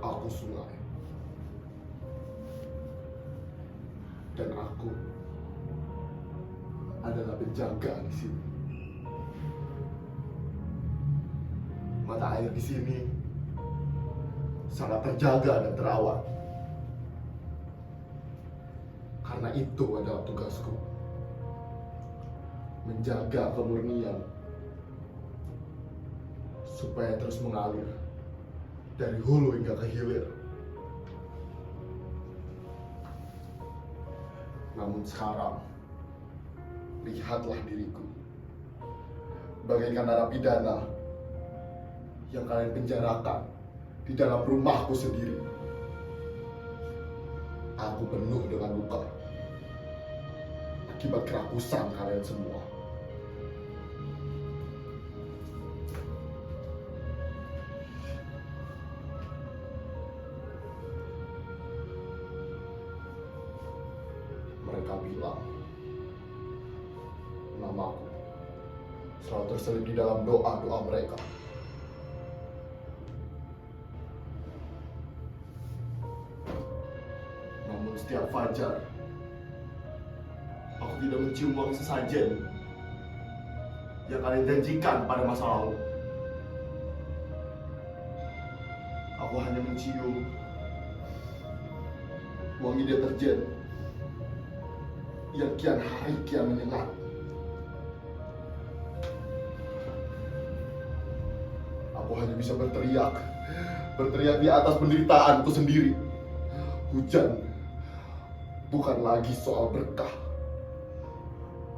Aku sungai. Dan aku adalah penjaga di sini. Mata air di sini sangat terjaga dan terawat. Karena itu adalah tugasku. Menjaga kemurnian supaya terus mengalir dari hulu hingga ke hilir. Namun sekarang, lihatlah diriku bagaikan narapidana yang kalian penjarakan di dalam rumahku sendiri. Aku penuh dengan luka akibat kerakusan kalian semua. Mereka bilang namaku selalu terselip di dalam doa-doa mereka. Namun setiap fajar, aku tidak mencium wangi sesajen yang kalian janjikan pada masa lalu. Aku hanya mencium wangi deterjen yang kian hari kian menyengat. Aku hanya bisa berteriak di atas penderitaanku sendiri. Hujan bukan lagi soal berkah,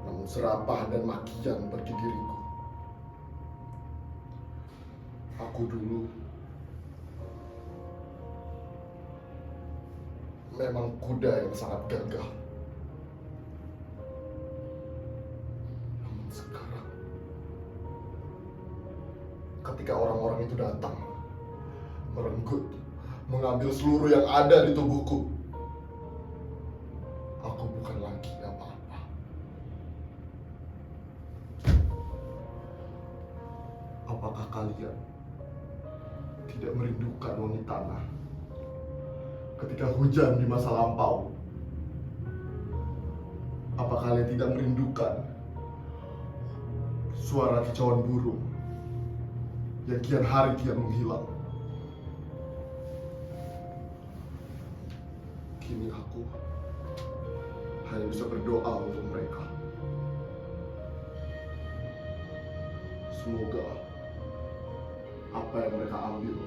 namun serapah dan makian bagi diriku. Aku dulu memang kuda yang sangat gagah. Namun sekarang, ketika orang-orang itu datang, merenggut, mengambil seluruh yang ada di tubuhku, aku bukan lagi apa-apa. Apakah kalian tidak merindukan wangi tanah ketika hujan di masa lampau? Apa kalian tidak merindukan suara kicauan burung yang kian hari kian menghilang? Kini aku hanya bisa berdoa untuk mereka. Semoga apa yang mereka ambil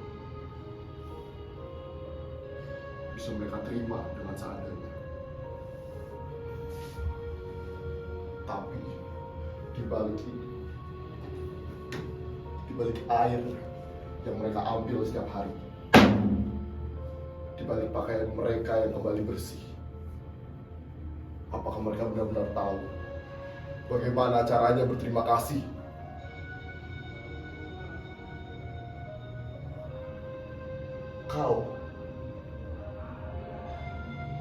bisa mereka terima dengan seadanya. Tapi di balik ini, di balik air yang mereka ambil setiap hari, di balik pakaian mereka yang kembali bersih, apakah mereka benar-benar tahu bagaimana caranya berterima kasih? Kau,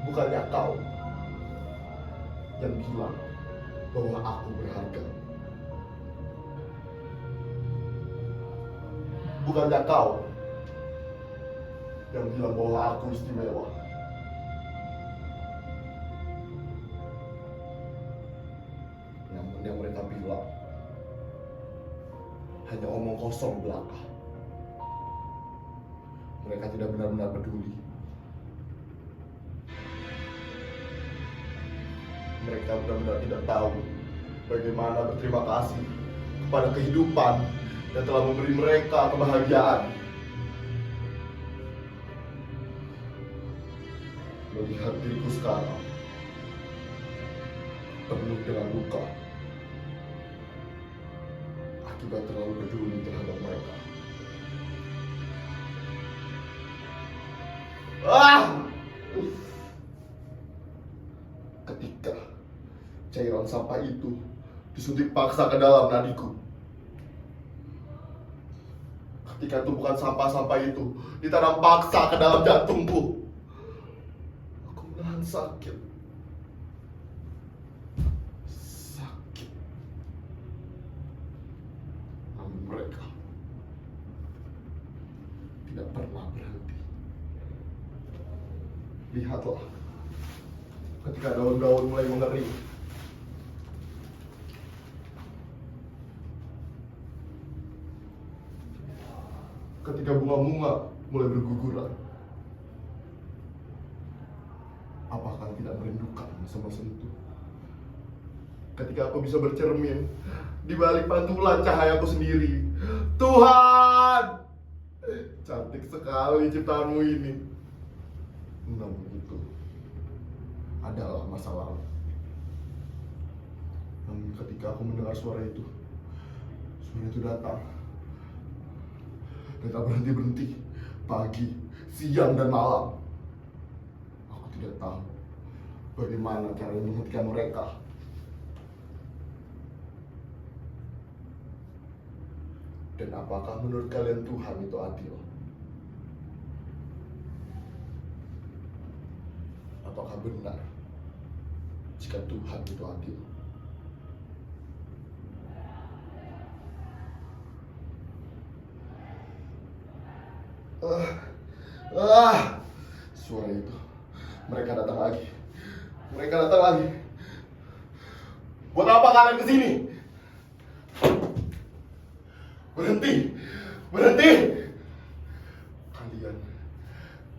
bukannya kau yang bilang bahwa aku berharga? Bukannya kau yang bilang bahwa aku istimewa? Namun yang mereka bilang hanya omong kosong belaka. Mereka tidak benar-benar peduli. Mereka benar-benar tidak tahu bagaimana berterima kasih kepada kehidupan yang telah memberi mereka kebahagiaan. Melihat diriku sekarang penuh dengan luka akibat terlalu peduli terhadap mereka. Ketika cairan sampah itu disuntik paksa ke dalam nadiku, ketika tumpukan sampah-sampah itu ditanam paksa ke dalam jantungku, aku menahan sakit. Namun mereka tidak pernah berhenti. Lihatlah, ketika daun-daun mulai mengering, ketika bunga-bunga mulai berguguran, apakah tidak merindukan masa-masa itu? Ketika aku bisa bercermin di balik pantulan cahayaku sendiri. Tuhan, cantik sekali ciptaanmu ini. Namun itu adalah masa lalu. Namun ketika aku mendengar suara itu datang dan tak berhenti-berhenti, pagi, siang, dan malam. Aku tidak tahu bagaimana cara menghentikan mereka. Dan apakah menurut kalian Tuhan itu adil? Apakah benar jika Tuhan itu adil? Suara itu. Mereka datang lagi. Buat apa kalian kesini? Berhenti!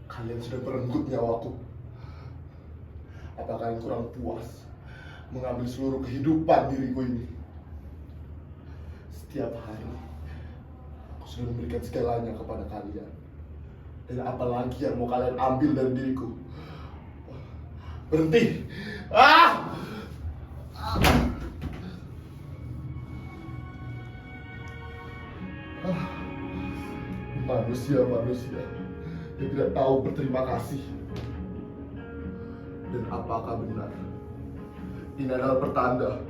Kalian sudah merenggut nyawaku. Apa kalian kurang puas mengambil seluruh kehidupan diriku ini? Setiap hari aku sudah memberikan segalanya kepada kalian. Dan apa lagi yang mau kalian ambil dari diriku? Berhenti! Manusia yang tidak tahu berterima kasih. Dan apakah benar ini adalah pertanda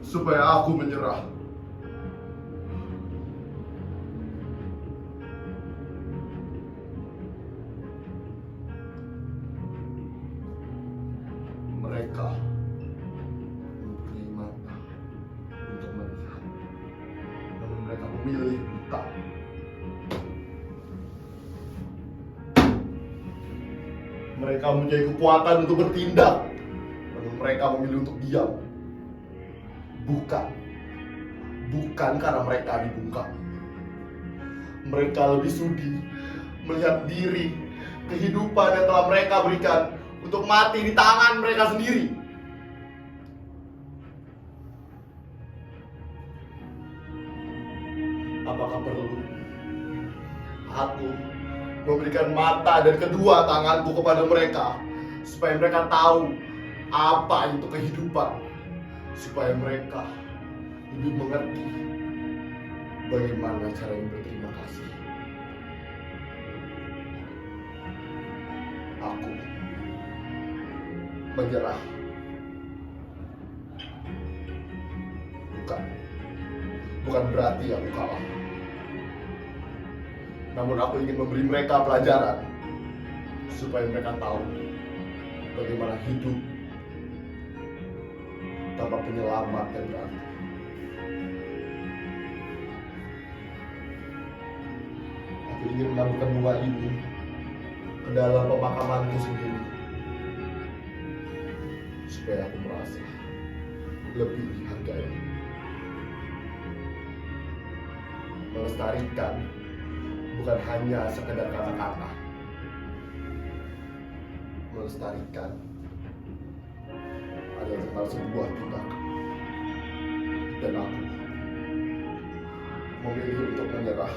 supaya aku menyerah? Mereka mempunyai mata untuk melihat, namun mereka memilih buta. Mereka mempunyai kekuatan untuk bertindak, namun mereka memilih untuk diam. Bukan karena mereka dibungkam. Mereka lebih sudi melihat diri, kehidupan yang telah mereka berikan untuk mati di tangan mereka sendiri. Apakah perlu aku memberikan mata dan kedua tanganku kepada mereka supaya mereka tahu apa itu kehidupan, supaya mereka lebih mengerti bagaimana cara berterima kasih? Aku menyerah. Bukan berarti aku kalah. Namun aku ingin memberi mereka pelajaran supaya mereka tahu bagaimana hidup tanpa penyelamat yang berarti. Aku ingin menambahkan bunga ini ke dalam pemakamanku sendiri supaya aku merasa lebih dihargai. Melestarikan bukan hanya sekedar kata-kata. Melestarikan adalah tentang sebuah tindakan. Dan aku memilih untuk menyerah.